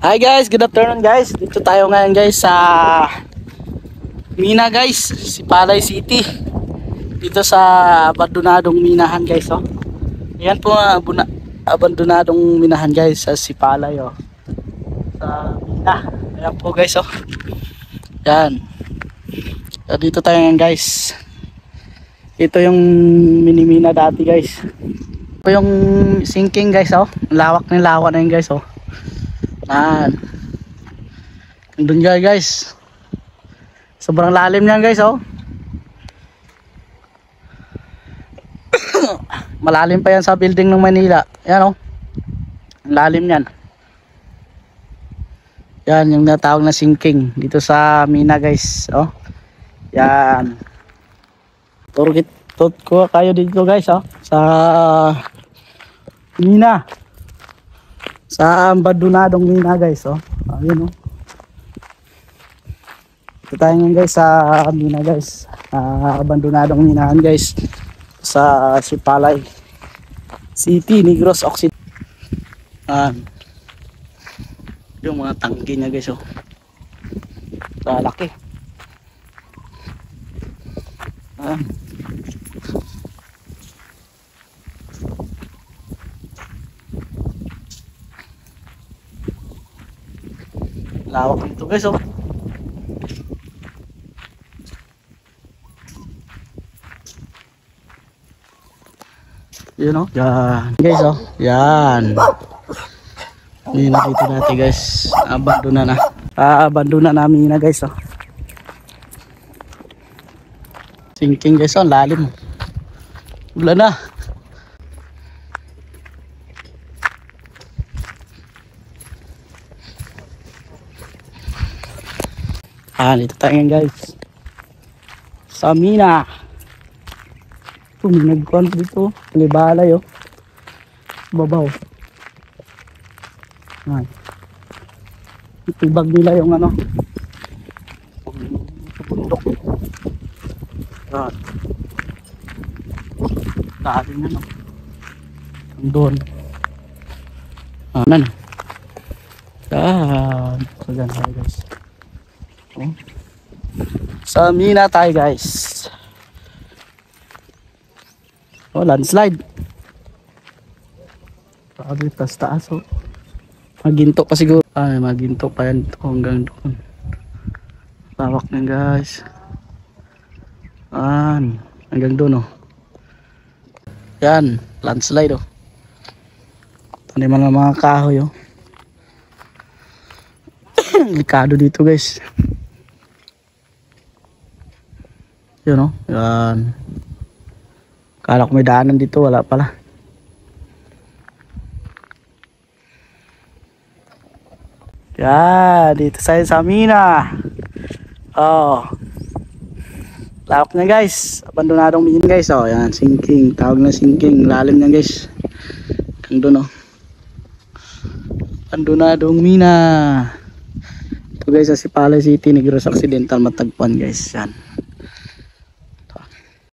Hi guys, good afternoon guys. Dito tayo ngayon guys sa Mina guys, Sipalay City. Dito sa abandonadong minahan guys, oh. Ayan po abandonadong minahan guys sa Sipalay, oh. Sa Mina. Ayan po guys, oh. Yan. Dito tayo ngayon guys. Ito yung mini-mina dati guys. Ito yung sinking guys, oh. Lawak na yun guys, oh. Yan. Doon guys. Sobrang lalim niyan guys, oh. Malalim pa yan sa building ng Manila. Yan, oh. Ang lalim niyan. Yan yung natawag na sinking dito sa Mina guys, oh. Yan. Turkit ko kayo dito guys, oh. Sa Mina. Sa abandonadong Mina guys, oh. Ayun, oh. Ito tayo ngayon guys sa Mina guys. Abandonadong minahan guys. Sa Sipalay City, Negros Occidental. Yung mga tangke niya guys, oh. Laki. Lawak nito guys, oh. Yun, oh. Yan guys, oh. Yan. Yun na dito natin guys. Abandona namin na guys, oh. Sinking guys, oh. Lalim. Wala na. Dito tayo guys sa Mina. May nagkuhan dito, libalay, oh. Babaw. Itibag nila yung ano, bundok. Dali na, no. Doon. Ano? Yan tayo guys. Oh. Sa Mina tayo guys. Oh, landslide. Sabi, taas, oh. Maginto pa siguro. Maginto pa yan hanggang doon. Lawak na guys. Hanggang doon, oh. Yan, landslide, oh. Taniman ng mga kahoy, oh. Likado dito guys. Yun, oh. Yan. Kala ko may daanan dito, wala pala. Yan, dito sa Mina. Oh. Lawak na guys. Abandonadong Mina guys, oh. Yan, sinking. Tawag na sinking. Lalim na guys. Hanggang doon, oh. Abandonadong Mina. Ito guys sa Sipalay City, Negros Occidental, matagpuan guys. Yan.